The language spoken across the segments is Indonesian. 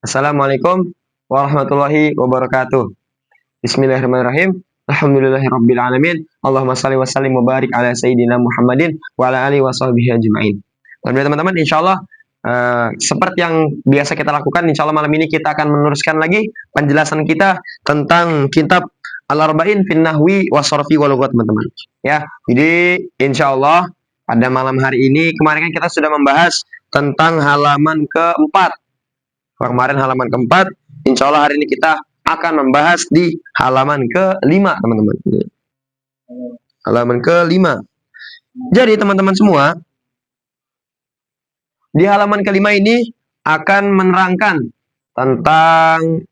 Assalamualaikum warahmatullahi wabarakatuh. Bismillahirrahmanirrahim. Alhamdulillahirabbil alamin. Allahumma shalli wa sallim wa barik ala sayyidina Muhammadin wa ala alihi washabihi ajmain. Teman-teman, insyaallah seperti yang biasa kita lakukan, insyaallah malam ini kita akan meneruskan lagi penjelasan kita tentang kitab Al-Arba'in fin Nahwi wa Sharfi wa Lughat, teman-teman. Ya, jadi insyaallah pada malam hari ini kemarin kan kita sudah membahas tentang halaman keempat. Kemarin halaman keempat, insya Allah hari ini kita akan membahas di halaman kelima, teman-teman. Halaman kelima. Jadi teman-teman semua, di halaman kelima ini akan menerangkan tentang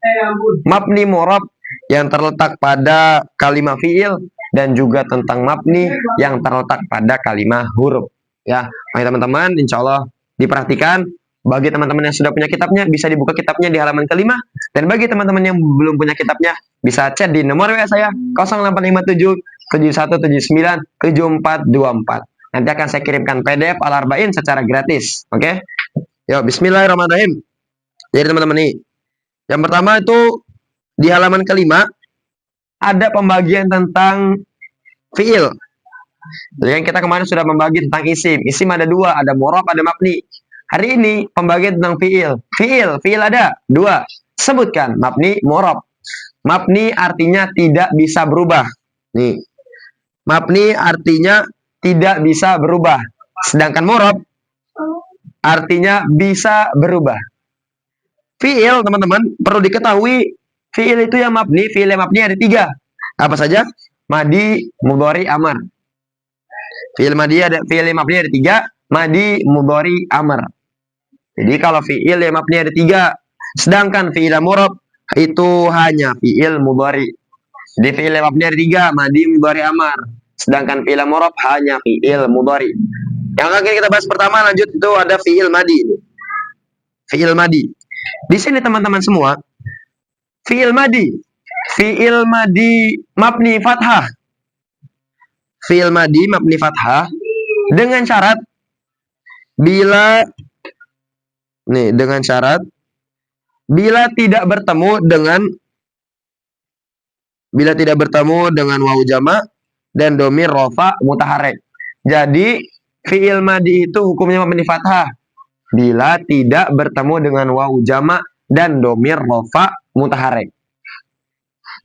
mabni mu'rab yang terletak pada kalimat fiil dan juga tentang mabni yang terletak pada kalimat huruf. Ya, teman-teman, insya Allah diperhatikan. Bagi teman-teman yang sudah punya kitabnya, bisa dibuka kitabnya di halaman kelima. Dan bagi teman-teman yang belum punya kitabnya, bisa chat di nomor WA saya 0857 7179 7424. Nanti akan saya kirimkan PDF Al-Arba'in secara gratis. Oke? Yuk, bismillahirrahmanirrahim. Jadi teman-teman nih, yang pertama itu di halaman kelima ada pembagian tentang fiil. Jadi kan kita kemarin sudah membagi tentang isim. Isim ada dua, ada mu'rab, ada mabni. Hari ini pembagian tentang fiil. Fiil ada dua. Sebutkan mabni, mu'rab. Mabni artinya tidak bisa berubah. Nih. Mabni artinya tidak bisa berubah. Sedangkan mu'rab artinya bisa berubah. Fiil, teman-teman, perlu diketahui fiil itu yang mabni, fiil yang mabni ada tiga. Apa saja? Madi, mudhari, amar. Fiil yang mabni ada tiga. Madi, mudhari, amar. Jadi kalau fiil yang mabni ada tiga, sedangkan fiil mu'rab itu hanya fiil mudhari. Jadi fiil yang mabni ada tiga, madi, mudhari, amar. Sedangkan fiil mu'rab hanya fiil mudhari. Yang akan kita bahas pertama, lanjut itu ada fiil madi. Fiil madi. Di sini teman-teman semua, fiil madi mabni fathah. Fiil madi mabni fathah dengan syarat bila tidak bertemu dengan wawu jama' dan domir rofa mutaharrik. Jadi fiil madi itu hukumnya mabni fathah bila tidak bertemu dengan wawu jama' dan domir rofa mutaharrik.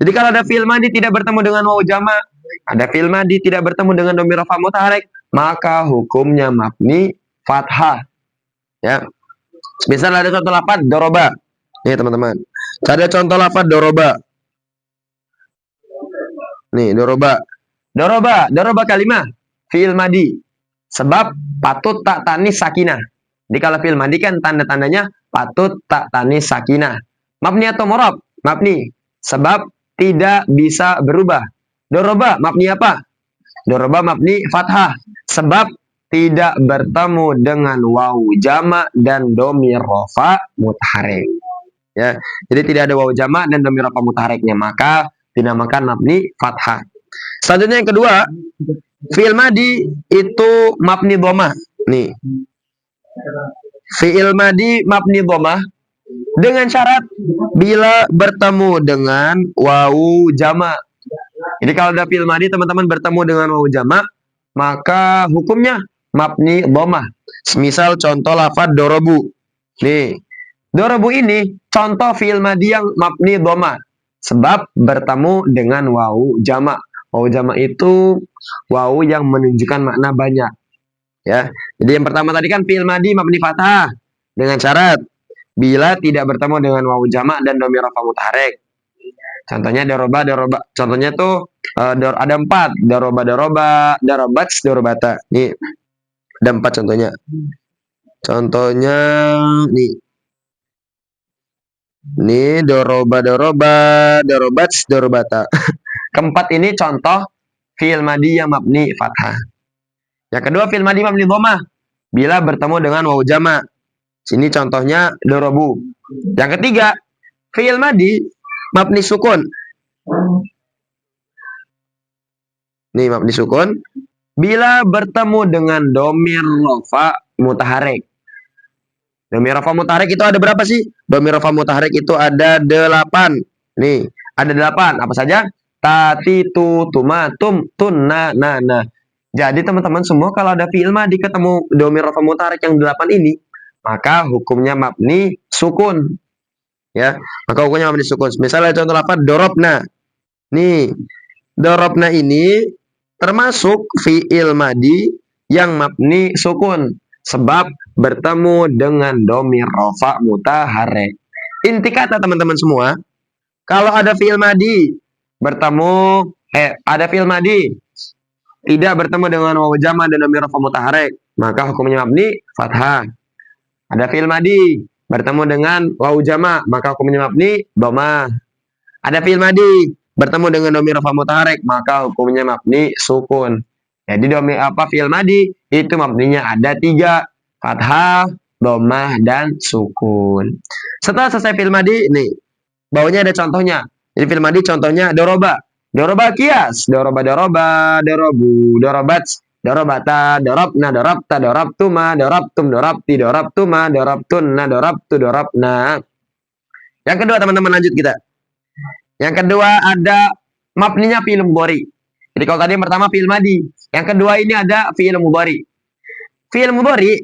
Jadi kalau ada fiil madi tidak bertemu dengan wawu jama', ada fiil madi tidak bertemu dengan domir rofa mutaharrik, maka hukumnya mabni fathah. Ya. Misal ada contoh lafaz doroba. Nih teman-teman. Ada contoh lafaz doroba. Nih doroba. Doroba kalimah fiil madi. Sebab patut tak tanis sakinah. Jadi kalau fiil madi kan tanda-tandanya patut tak tanis sakinah. Mabni atau mu'rab? Mabni. Sebab tidak bisa berubah. Doroba mabni apa? Doroba mabni fathah. Sebab tidak bertemu dengan wawu jama' dan domir rofa mutaharrik. Ya, jadi tidak ada wawu jama' dan domir rofa mutaharriknya, maka dinamakan mabni fathah. Selanjutnya yang kedua, fiil madi itu mabni dhammah. Nih. Fiil madi mabni dhammah dengan syarat bila bertemu dengan wawu jama'. Jadi kalau ada fiil madi teman-teman bertemu dengan wawu jama', maka hukumnya mabni dhammah. Misal contoh lafaz dorobu. Nih, dorobu ini contoh fiil madi yang mabni dhammah sebab bertemu dengan wawu jama'. Wawu jama' itu wawu yang menunjukkan makna banyak. Ya. Jadi yang pertama tadi kan fiil madi mabni fathah dengan syarat bila tidak bertemu dengan wawu jama' dan domir rafa mutaharrik. Contohnya doroba. Contohnya tuh ada 4. Doroba, darobats, dorobata. Nih, ada 4 contohnya. Contohnya nih. Nih, doroba, darobats, dorobata. Keempat ini contoh fiil madi yang mabni fathah. Yang kedua fiil madi mabni dhammah bila bertemu dengan wawu jama'. Sini contohnya dorobu. Yang ketiga fiil madi mabni sukun. Nih mabni sukun bila bertemu dengan domir rofa mutaharrik. Domir rafa mutaharrik itu ada berapa sih? Domir rafa mutaharrik itu ada 8. Nih, ada 8. Apa saja? Tati, tu, tuma, tum, tun, na. Jadi teman-teman semua kalau ada fi'il madi ketemu domir rafa mutaharrik yang 8 ini, maka hukumnya mabni sukun. Ya, maka hukumnya mabni sukun. Misalnya contoh lafaz dorobna. Nih, dorobna ini termasuk fi'il madi yang mabni sukun sebab bertemu dengan domir rafa mutaharrik. Inti kata teman-teman semua, kalau ada fi'il madi bertemu ada fi'il madi tidak bertemu dengan wawu jama dan domir rafa mutaharrik, maka hukumnya mabni fathah. Ada fi'il madi bertemu dengan wawu jama, maka hukumnya mabni dhamma. Ada fi'il madi bertemu dengan domir rafa mutaharrik, maka hukumnya mabni sukun. Jadi domir fi'il madi itu mabninya ada 3, fathah, dhammah, dan sukun. Setelah selesai fi'il madi, nih bawahnya ada contohnya. Jadi fi'il madi contohnya doroba. Doroba kias, doroba, dorobu, dorobat, dorobata, dorobna, dorobta, dorobtuma, dorobtum, dorobti, dorobtuma, dorobtunna, dorobtu, dorobna. Yang kedua teman-teman, lanjut kita. Yang kedua ada mabninya fi'il mudhari. Jadi kalau tadi yang pertama fi'il madi, yang kedua ini ada fi'il mudhari. Fi'il mudhari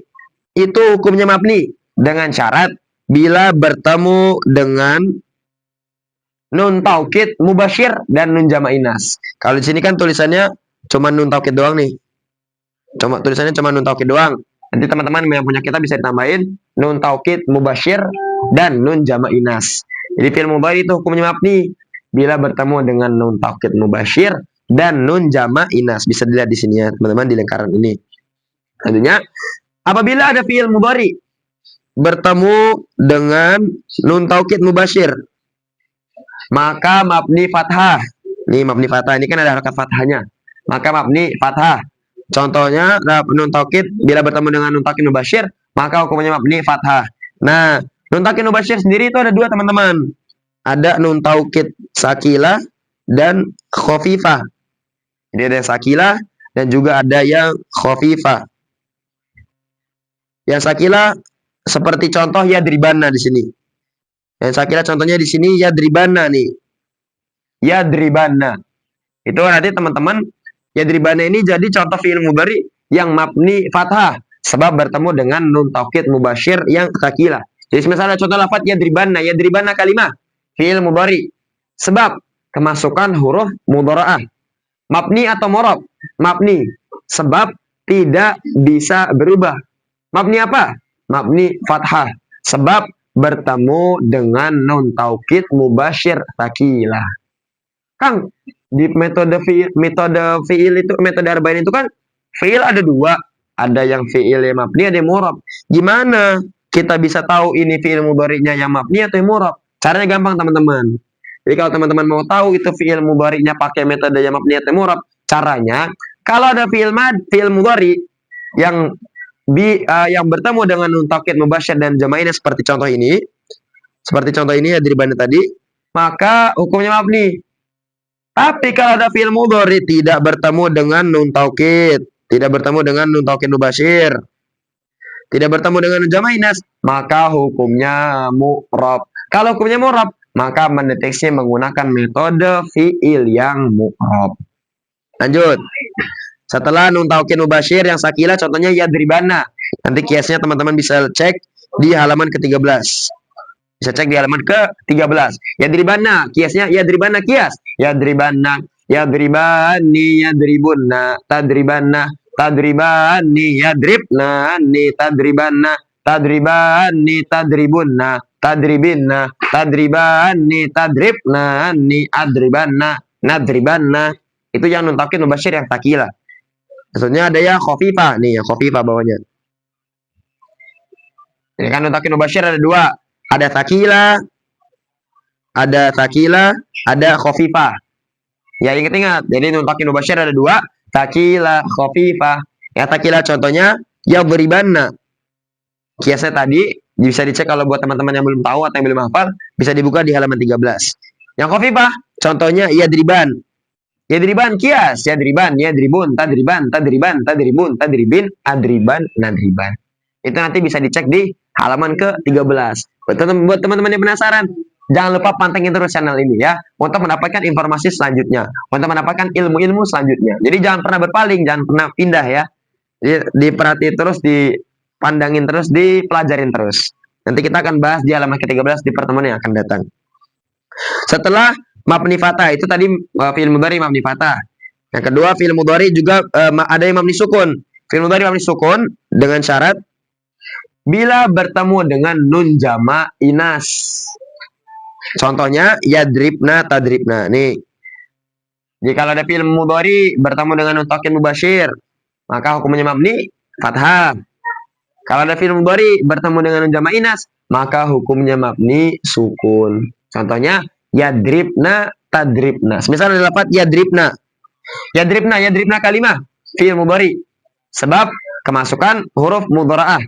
itu hukumnya mabni dengan syarat bila bertemu dengan nun taukid mubasyir dan nun jama' inas. Kalau di sini kan tulisannya cuma nun taukid doang nih. Tulisannya cuma nun taukid doang. Nanti teman-teman yang punya kita bisa ditambahin nun taukid mubasyir dan nun jama' inas. Jadi fi'il mudhari itu hukumnya mabni bila bertemu dengan nun taukid mubasyir dan nun jama' inas. Bisa dilihat di sini ya, teman-teman, di lingkaran ini. Tentunya apabila ada fi'il mudhari bertemu dengan nun taukid mubasyir, maka mabni fathah. Nih mabni fathah, ini kan ada harakat fathahnya. Maka mabni fathah. Contohnya nun taukid bila bertemu dengan nun taukid mubasyir, maka hukumnya mabni fathah. Nah, nun taukid mubasyir sendiri itu ada 2 teman-teman. Ada nun taukid sakilah dan khafifah. Jadi ada yang sakilah dan juga ada yang khafifah. Yang sakilah seperti contoh yadribana di sini. Yang sakilah contohnya di sini yadribana nih. Yadribana. Itu nanti teman-teman, yadribana ini jadi contoh fi'il mudhari yang mabni fathah sebab bertemu dengan nun taukid mubasyir yang sakilah. Jadi misalnya contoh lafaz yadribana, yadribana kalimah fi'il mudhari sebab kemasukan huruf mudhara'ah. Mabni atau murab? Mabni sebab tidak bisa berubah. Mabni apa? Mabni fathah sebab bertemu dengan nun taukid mubasyir sakilah. Kang, di metode fi'il itu, metode arba'in itu kan fi'il ada 2, ada yang fi'il yang mabni, ada yang murab. Gimana kita bisa tahu ini fi'il mudhari'nya yang mabni atau yang murab? Caranya gampang teman-teman. Jadi kalau teman-teman mau tahu itu fi'il mudhari'nya pakai metode yang mabni atau yang murab, caranya kalau ada fi'il mudhari yang yang bertemu dengan nun taukid mubasyir dan jama' inas seperti contoh ini. Seperti contoh ini yadribana tadi, maka hukumnya mabni. Tapi kalau ada fi'il mudhari tidak bertemu dengan nun taukid, tidak bertemu dengan nun taukid mubasyir, tidak bertemu dengan nun jama' inas, maka hukumnya mu'rab. Kalau hukumnya mu'rab, maka mendeteksinya menggunakan metode fi'il yang mu'rab. Lanjut. Setelah nun taukid mubasyir yang sakilah contohnya yadribana. Nanti kiasnya teman-teman bisa cek di halaman ke-13. Bisa cek di halaman ke-13. Yadribana, kiasnya yadribana kias. Yadribana, yadribani, yadribunna, tadribana, tadribani, yadribna, ni, tadribana, tadribani, tadribunna, tadribinna, tadribani, tadribna, ni, adribana, nadribana. Itu yang nun taukid mubasyir yang sakilah. Maksudnya ada yang khafifah nih, yang khafifah bawahnya. Ini kan nun taukid mubasyir ada 2. Ada sakilah, ada khafifah. Ya ingat-ingat. Jadi nun taukid mubasyir ada 2, sakilah, khafifah. Ya sakilah contohnya yadribana. Kiasnya tadi bisa dicek kalau buat teman-teman yang belum tahu atau yang belum hafal, bisa dibuka di halaman 13. Yang khafifah contohnya yadriban. Yadriban kias, yadriban, yadribun, tadriban, tadriban, tadribun, tadribin, adriban, nadriban. Itu nanti bisa dicek di halaman ke-13. Buat teman-teman yang penasaran, jangan lupa pantengin terus channel ini ya, untuk mendapatkan informasi selanjutnya, untuk mendapatkan ilmu-ilmu selanjutnya. Jadi jangan pernah berpaling, jangan pernah pindah ya. Diperhatiin terus, dipandangin terus, dipelajarin terus. Nanti kita akan bahas di halaman ke-13 di pertemuan yang akan datang. Setelah mabni fatah, itu tadi fi'il mudhari mabni fatah. Yang kedua, fi'il mudhari juga ada yang mabni sukun. Fi'il mudhari mabni sukun dengan syarat bila bertemu dengan nun jama' inas. Contohnya yadribna, tadribna. Nih. Jika ada fi'il mudhari bertemu dengan nun taukid mubasyir, maka hukumnya mabni fathah. Kalau ada fi'il mudhari bertemu dengan nun jama' inas, maka hukumnya mabni sukun. Contohnya yadribna, tadribna. Misal ada lafaz yadribna. Yadribna kalimah fi'il mudhari. Sebab kemasukan huruf mudhara'ah.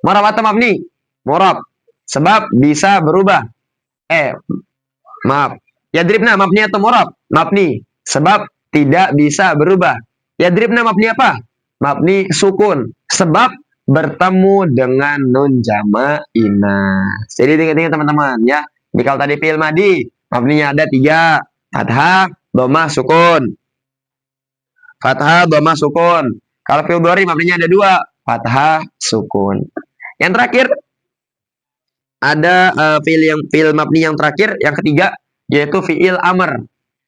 Murab atau mabni? Murab. Sebab bisa berubah. Maaf. Yadribna mabni atau murab? Mabni. Sebab tidak bisa berubah. Yadribna mabni apa? Mabni sukun. Sebab bertemu dengan nun jama' inas. Jadi ingat-ingat teman-teman ya. Jadi kalau tadi fi'il madi, mabninya ada 3. Fathah, dhammah, sukun. Fathah, dhammah, sukun. Kalau fi'il mudhari mabninya ada 2. Fathah, sukun. Yang terakhir ada fi'il mabni yang terakhir, yang ketiga, yaitu fi'il amr.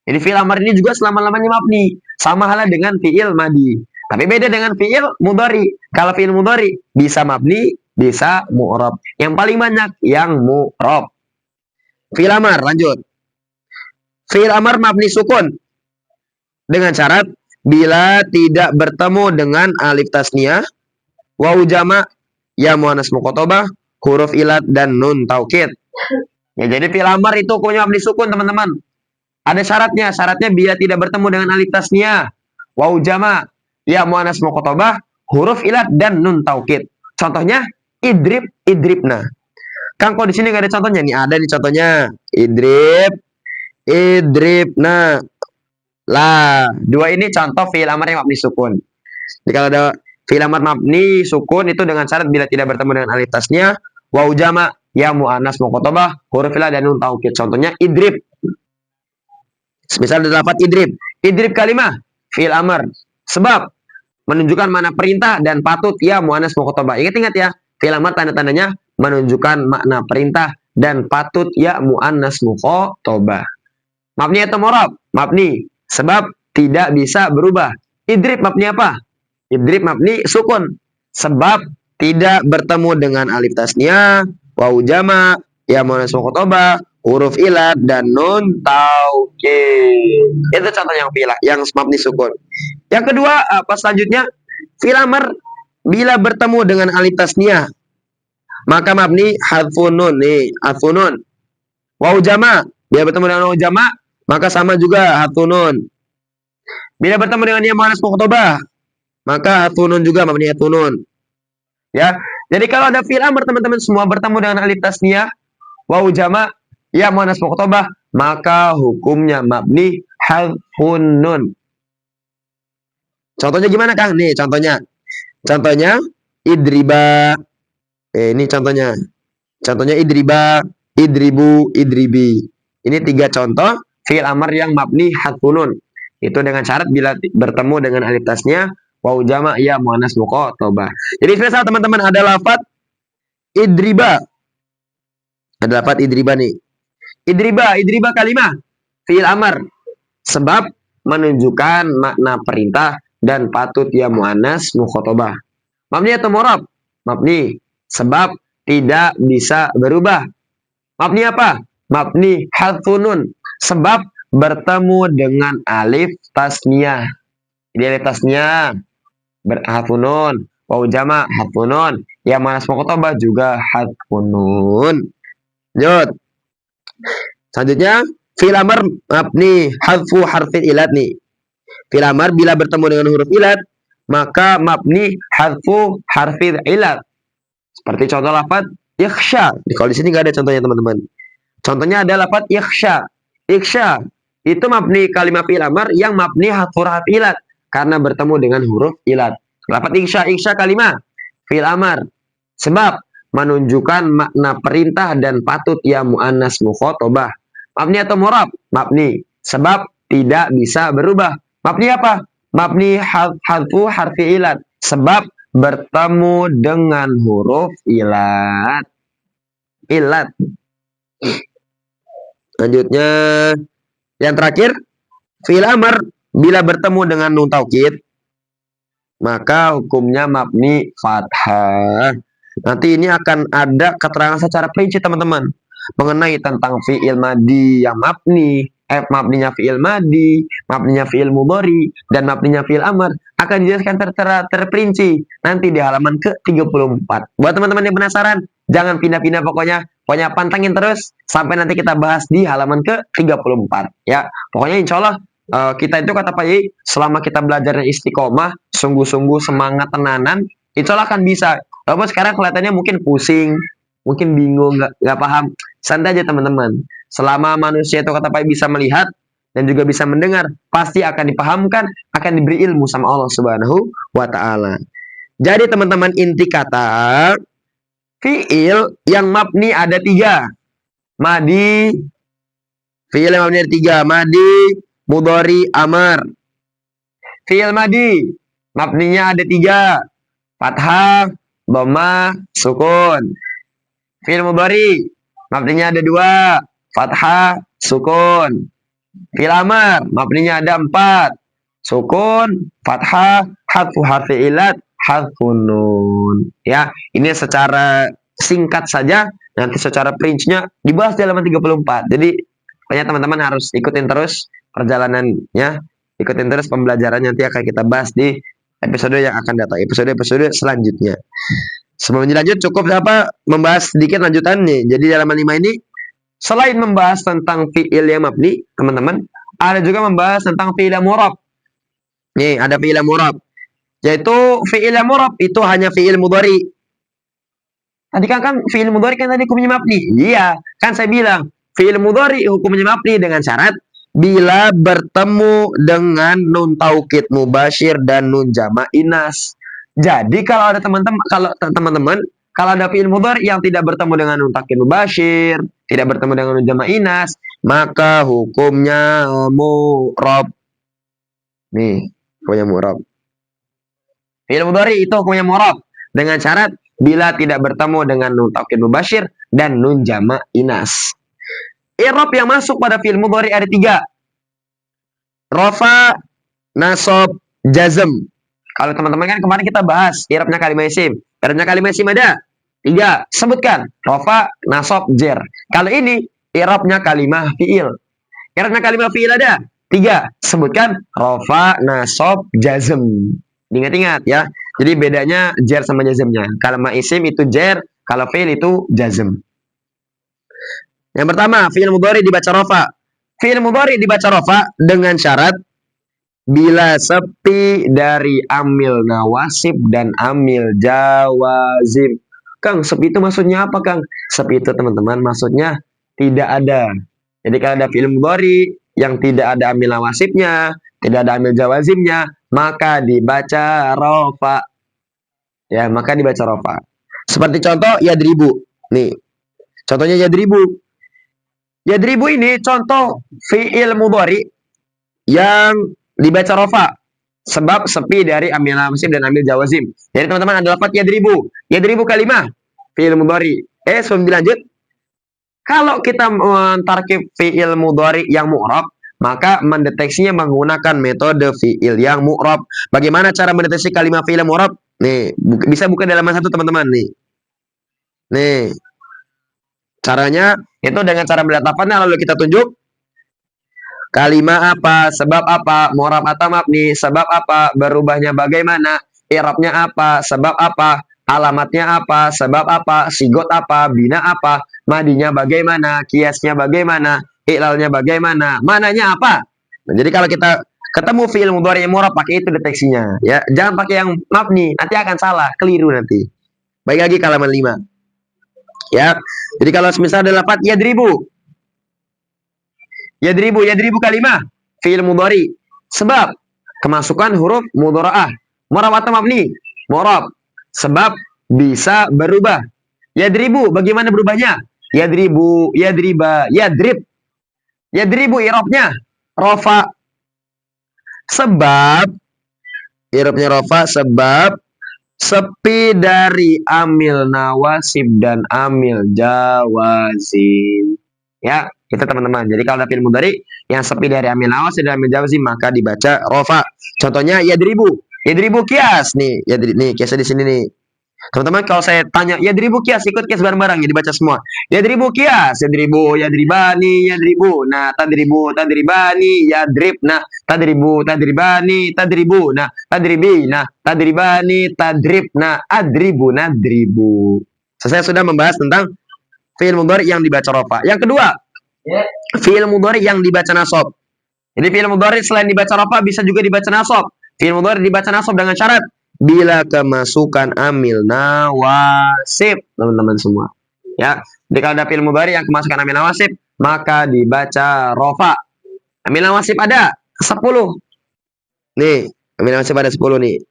Jadi fi'il amr ini juga selama-lamanya mabni. Sama halnya dengan fi'il madi. Tapi beda dengan fi'il mudhari. Kalau fi'il mudhari bisa mabni, bisa mu'rab. Yang paling banyak yang mu'rab. Fi'il amr, lanjut. Fi'il amr mabni sukun dengan syarat bila tidak bertemu dengan alif tasniyah, wawu jama', ya muannas muqatabah, huruf ilat dan nun taukid. Ya, jadi fi'il amr itu hukumnya mabni sukun, teman-teman. Ada syaratnya. Syaratnya bila tidak bertemu dengan alif tasniyah, wawu jama', ya muannas muqatabah, huruf ilat dan nun taukid. Contohnya idrib, idribna. Kang, kok di sini nggak ada contohnya? Nih ada nih contohnya. Idrib, idribna. Lah, 2 ini contoh fi'il amr yang mabni sukun. Jadi kalau ada fi'il amr mabni sukun itu dengan syarat bila tidak bertemu dengan alif tasnya, wawu jama', ya muannas muqatabah, huruf ilah dan nun taukid. Contohnya idrib. Misal ada lafaz idrib. Idrib kalimah fi'il amr. Sebab menunjukkan mana perintah dan patut ya muannas muqatabah. Ingat-ingat ya, fi'il amr tanda-tandanya menunjukkan makna perintah dan patut ya muannas muqatabah. Mabni atau mu'rab? Mabni. Sebab tidak bisa berubah. Idrib mabni apa? Idrib mabni sukun. Sebab tidak bertemu dengan alif tasniyah, wawu jama', ya muannas muqatabah, huruf ilat dan nun taukid. Itu contoh yang fi'il yang mabni sukun. Yang kedua, apa selanjutnya? Fi'il amr bila bertemu dengan alif tasniyah, maka mabni hadfun nun. Nih, hadfun nun. Wawu jama', bila bertemu dengan wawu jama', maka sama juga hadfun nun. Bila bertemu dengan ya muannas muqatabah, maka hadfun nun juga mabni hadfun nun. Ya. Jadi kalau ada fi'il amr teman-teman semua bertemu dengan alif tasniyah, wawu jama', ya muannas muqatabah, maka hukumnya mabni hadfun nun. Contohnya gimana, Kang? Nih contohnya. Contohnya idriba. Ini contohnya. Contohnya idriba, idribu, idribi. Ini 3 contoh fi'il amr yang mabni hadfun nun. Itu dengan syarat bila bertemu dengan alif tasnya, wawu jama', ya muannas muqatabah. Jadi misal teman-teman ada lafaz idriba. Ada lafaz idriba nih. Idriba kalimah fi'il amr. Sebab menunjukkan makna perintah dan patut ya muannas muqatabah. Mabni atau mu'rab? Mabni. Sebab tidak bisa berubah. Mabni apa? Mabni hadfun nun. Sebab bertemu dengan alif tasniyah. Jadi alif tasniyah hadfun nun, wawu jama' hadfun nun, ya muannas muqatabah juga hadfun nun. Lanjut. Selanjutnya fi'il amr mabni hadfu harfil ilat nih. Fi'il amr bila bertemu dengan huruf ilat, maka mabni hadfu harfil ilat. Seperti contoh lafaz yakhsha. Kalau di sini nggak ada contohnya, teman-teman. Contohnya ada lafaz yakhsha. Ikhsha itu mabni kalimat fi'il amr yang mabni hadfu harfil ilat karena bertemu dengan huruf ilat. Lafaz ikhsha kalimah fi'il amr. Sebab menunjukkan makna perintah dan patut ya muannas mukhatabah. Mabni atau mu'rab? Mabni. Sebab tidak bisa berubah. Mabni apa? Mabni hadfu harfi ilat. Sebab bertemu dengan huruf ilat. Ilat. Lanjutnya yang terakhir, fi'il amr bila bertemu dengan nun taukid maka hukumnya mabni fathah. Nanti ini akan ada keterangan secara perinci teman-teman mengenai tentang fi'il madi yang mabni, mabninya fi'il madi, mabninya fi'il mudhari, dan mabninya fi'il amr akan dijelaskan terperinci nanti di halaman ke-34. Buat teman-teman yang penasaran, jangan pindah-pindah pokoknya pantengin terus sampai nanti kita bahas di halaman ke-34 ya. Pokoknya insya Allah kita itu kata Pak Yai, selama kita belajarnya istiqomah, sungguh-sungguh semangat tenanan, insya Allah akan bisa. Walaupun sekarang kelihatannya mungkin pusing, mungkin bingung, nggak paham. Santai aja teman-teman. Selama manusia itu kata Pak Yai bisa melihat dan juga bisa mendengar, pasti akan dipahamkan, akan diberi ilmu sama Allah Subhanahu wa Ta'ala. Jadi teman-teman, inti kata fi'il yang mabni ada 3. Madi, fi'il yang mabni ada 3. Madi, mudhari, amr. Fi'il madi mabninya ada 3. Fathah, dhammah, sukun. Fi'il mudhari mabninya ada 2. Fathah, sukun. Fi'il amr mabninya ada 4. Sukun, fathah, hadfu harfi ilat, hadfun nun. Ya, ini secara singkat saja, nanti secara perincinya dibahas di halaman 34. Jadi banyak teman-teman harus ikutin terus perjalanannya, ikutin terus pembelajaran, nanti akan kita bahas di episode yang akan datang, episode selanjutnya. Sebelum lanjut, cukup membahas sedikit lanjutannya. Jadi di halaman 5 ini selain membahas tentang fi'il yang mabni, teman-teman, ada juga membahas tentang fi'il yang mu'rab. Nih, ada fi'il yang mu'rab. Yaitu fi'il yang mu'rab itu hanya fi'il mudhari. Tadi kan fi'il mudhari kan tadi hukumnya mabni. Iya, kan saya bilang fi'il mudhari hukumnya mabni dengan syarat bila bertemu dengan nun taukid mubashir dan nun jama' inas. Jadi kalau ada teman-teman, kalau ada fi'il mudhari yang tidak bertemu dengan nun taukid mubashir, tidak bertemu dengan nun jama' inas, maka hukumnya mu'rab. Nih, hukumnya mu'rab. Fi'il mudhari itu hukumnya mu'rab dengan syarat bila tidak bertemu dengan nun taukid mubashir dan nun jama' inas. I'rab yang masuk pada fi'il mudhari ada 3. Rafa, nasab, jazm. Kalau teman-teman kan kemarin kita bahas i'rabnya kalimah isim. I'rabnya kalimah isim ada 3. Sebutkan. Rafa, nasab, jer. Kalau ini i'rabnya kalimah fi'il. I'rabnya kalimah fi'il ada 3. Sebutkan. Rafa, nasab, jazm. Ingat-ingat ya. Jadi bedanya jer sama jazmnya. Kalimah isim itu jer, kalau fi'il itu jazm. Yang pertama, fi'il mudhari dibaca rafa. Fi'il mudhari dibaca rafa dengan syarat bila sepi dari amil nawasib dan amil jawazim. Kang, sepi itu maksudnya apa, Kang? Sepi itu teman-teman maksudnya tidak ada. Jadi kalau ada fi'il mudhari yang tidak ada amil nawasibnya, tidak ada amil jawazimnya, maka dibaca rafa. Ya, maka dibaca rafa. Seperti contoh yadribu. Nih. Contohnya yadribu. Yadribu ini contoh fi'il mudhari yang dibaca rafa sebab sepi dari amil nasib dan amil jawazim. Jadi teman-teman ada lafaz yadribu. Yadribu kalimah fi'il mudhari. Sebelum dilanjut, kalau kita mentarkib fi'il mudhari yang mu'rab, maka mendeteksinya menggunakan metode fi'il yang mu'rab. Bagaimana cara mendeteksi kalimat fi'il mu'rab? Nih, bisa buka di halaman 1 teman-teman nih. Nih. Caranya itu dengan cara melihat lafaznya lalu kita tunjuk kalimat apa, sebab apa, mu'rab atau mabni, sebab apa, berubahnya bagaimana, i'rabnya apa, sebab apa, alamatnya apa, sebab apa, sigot apa, bina apa, madinya bagaimana, kiasnya bagaimana, i'lalnya bagaimana, mananya apa. Nah, jadi kalau kita ketemu fi'il mudhari yang mu'rab, pakai itu deteksinya ya. Jangan pakai yang mabni, nanti akan salah, keliru nanti. Baik lagi ke halaman 5. Ya. Jadi kalau misalnya ada lafaz yadribu. Yadribu kalimah fi'il mudhari. Sebab kemasukan huruf mudhara'ah. Mu'rab atau mabni? Mu'rab. Sebab bisa berubah. Yadribu, bagaimana berubahnya? Yadribu, yadriba, yadrib. Yadribu irobnya rofa. Sebab, irobnya rofa, sebab sepi dari amil nawasib dan amil jawazim. Ya, kita teman-teman. Jadi kalau ada fi'il mudhari yang sepi dari amil nawasib dan amil jawazim maka dibaca rofa. Contohnya yadribu. Yadribu kias nih. Nih kiasnya di sini nih. Teman-teman kalau saya tanya yadribu kias, ikut kias bareng-bareng ya dibaca semua. Yadribu kias, yadribu, yadribani, yadribu. Nah, tadribu, tadribani, yadrib. Nah, tadribu, tadribani, tadribu. Nah, tadribi. Nah, tadribani, tadrib. Nah, adribu, nadribu. Saya sudah membahas tentang fi'il mudhari yang dibaca rofa. Yang kedua, fi'il mudhari yang dibaca nasab. Jadi fi'il mudhari selain dibaca rofa bisa juga dibaca nasab. Fi'il mudhari dibaca nasab dengan syarat bila kemasukan amil nawasib, teman-teman semua. Ya, jika ada fi'il mudhari yang kemasukan amil nawasib, maka dibaca rofa. Amil nawasib ada 10. Nih, amil nawasib ada 10 nih.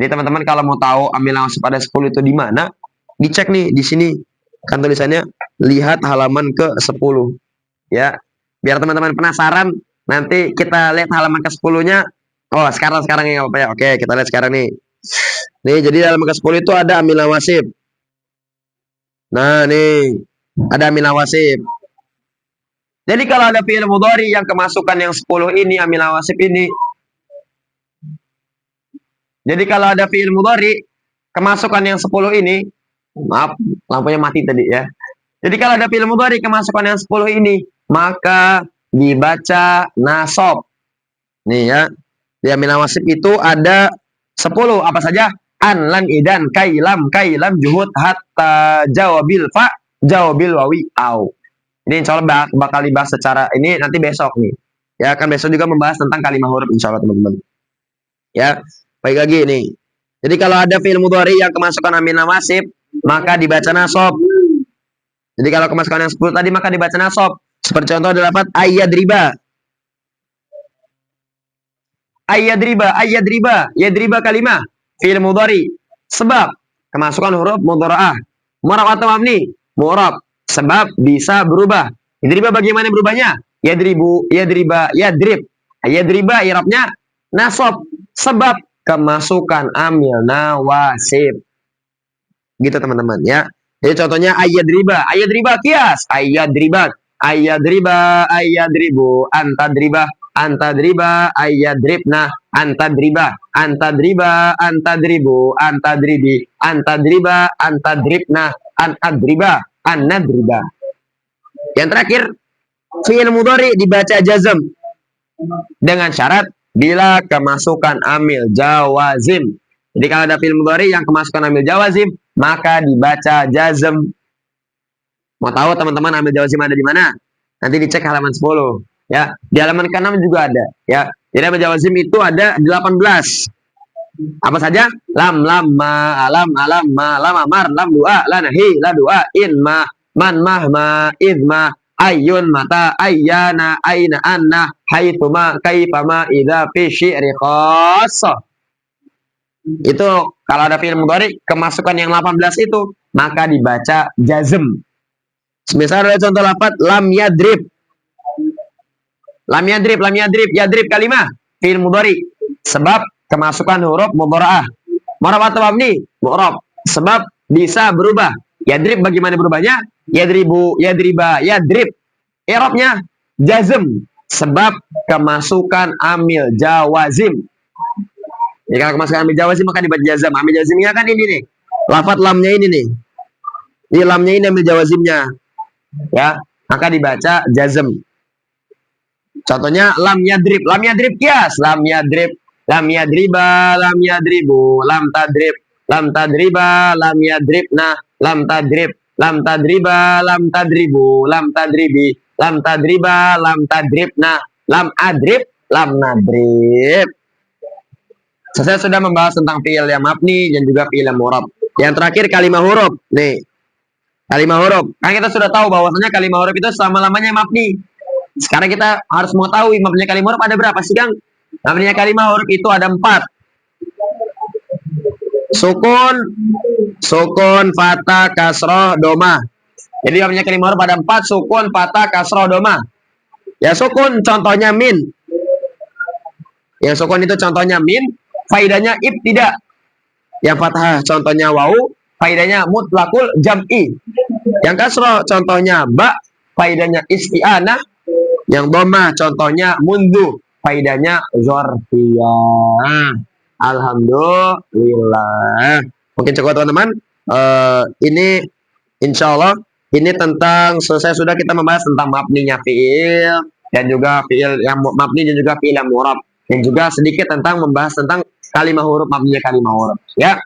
Jadi teman-teman kalau mau tahu amil nawasib ada 10 itu di mana? Dicek nih di sini. Kan tulisannya lihat halaman ke-10. Ya. Biar teman-teman penasaran, nanti kita lihat halaman ke-10-nya. Oh, sekarang ya Pak ya. Oke, kita lihat sekarang nih. Nih, jadi halaman ke-10 itu ada amil nawasib. Nah, nih. Ada amil nawasib. Jadi kalau ada fi'il mudhari yang kemasukan yang 10 ini, amil nawasib ini. Jadi kalau ada fi'il mudhari kemasukan yang 10 ini, maaf, lampunya mati tadi ya. Jadi kalau ada fi'il mudhari kemasukan yang 10 ini, maka dibaca nasab. Nih ya. Di amil nawasib itu ada 10 apa saja? An, lan, idan, kailam, juhud, hatta, jawabil fa, jawabil wawi, au. Ini insya Allah bakal dibahas secara ini nanti besok nih. Ya kan besok juga membahas tentang kalimah huruf insya Allah teman-teman. Ya, baik lagi nih. Jadi kalau ada fi'il mudhari yang kemasukan amil nawasib, maka dibaca nasab. Jadi kalau kemasukan yang 10 tadi maka dibaca nasab. Seperti contoh dapat ayyadriba. Yadriba kalimah fi'il mudhari. Sebab kemasukan huruf mudhara'ah. Mu'rab atau mabni? Mu'rab. Sebab bisa berubah. Yadriba bagaimana berubahnya? Yadribu, yadriba, yadrib. Yadriba i'rabnya nasab. Sebab kemasukan amil nawasib. Gitu teman-teman ya. Jadi contohnya ayyadriba kias, ayyadribu, antadriba, ayyadribna, antadribu, antadribi, antadribna, annadriba. Yang terakhir, fi'il mudhari dibaca jazm dengan syarat bila kemasukan amil jawazim. Jadi kalau ada fi'il mudhari yang kemasukan amil jawazim, maka dibaca jazm. Mau tahu teman-teman amil jawazim ada di mana? Nanti dicek halaman 10. Ya, di halaman ke-6 juga ada. Ya, jadi amil jawazim itu ada 18. Apa saja? Lam, ma, alam, ma, lam, amar, lam, du'a, la nahi, la du'a, in, ma, man, ma, id, ma, ayun, mata, ayyana, aina, anna, haitsuma, kaifama, idza, fi, syi'ri, khossah. Itu kalau ada fi'il mudhari kemasukan yang 18 itu maka dibaca jazm. Misal ada contoh lafaz lam yadrib. Yadrib kalimah fi'il mudhari. Sebab kemasukan huruf mudhara'ah. Mu'rab atau mabni? Mu'rab. Sebab bisa berubah. Yadrib bagaimana berubahnya? Yadribu, yadriba, yadrib. I'rabnya jazm. Sebab kemasukan amil jawazim. Jika kemasukan amil jawazim maka dibaca jazm. Amil jazimnya kan ini nih. Lafaz lamnya ini nih. Ini lamnya ini amil jawazimnya. Ya, maka dibaca jazm. Contohnya lam yadrib kias, lam yadriba, lam yadribu, lam tadriba, lam yadribna, lam tadriba, lam tadribu, lam tadribi, lam tadriba, lam tadribna, lam adrib, lam nadrib. Saya sudah membahas tentang fi'il yang mabni dan juga fi'il yang mu'rab. Yang terakhir kalimah huruf. Nih. Kalimah huruf. Kan kita sudah tahu bahwasanya kalimah huruf itu selama-lamanya mabni. Sekarang kita harus mau tahu mabninya kalimah huruf ada berapa sih, Kang? Mabninya kalimah huruf itu ada 4. Sukun, sukun, fathah, kasroh, doma. Jadi yang punya kelima huruf ada 4, sukun, fathah, kasroh, doma. Ya sukun contohnya min. Yang sukun itu contohnya min, faidahnya ibtida. Yang fathah contohnya wau, faidahnya mutlakul jam'i. Yang kasroh contohnya ba, faidahnya isti'anah. Yang doma contohnya mundu, faidahnya zorfiyah. Alhamdulillah. Mungkin cukup teman-teman. Ini insya Allah ini tentang selesai sudah kita membahas tentang mabninya fiil dan juga fiil yang mabni dan juga fiil yang mu'rab, dan juga sedikit tentang membahas tentang kalimah huruf, mabninya kalimah huruf. Ya.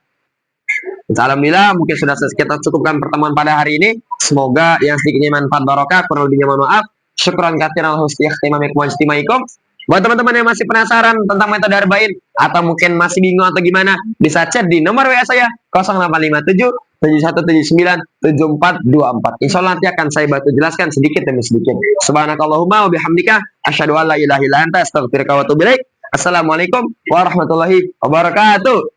Alhamdulillah mungkin sudah kita cukupkan pertemuan pada hari ini. Semoga yang sedikitnya manfaat barokah, kurang lebihnya mohon maaf. Syukran katsiran husni ikhtimamikum wa istimaikum. Buat teman-teman yang masih penasaran tentang metode arba'in atau mungkin masih bingung atau gimana, bisa chat di nomor WA saya 0857 7179 7424. Insya Allah nanti akan saya bantu jelaskan sedikit demi sedikit. Subhanakallahumma wa bihamdika asyhadu an la ilaha illa anta astaghfiruka wa atubu ilaik. Assalamualaikum warahmatullahi wabarakatuh.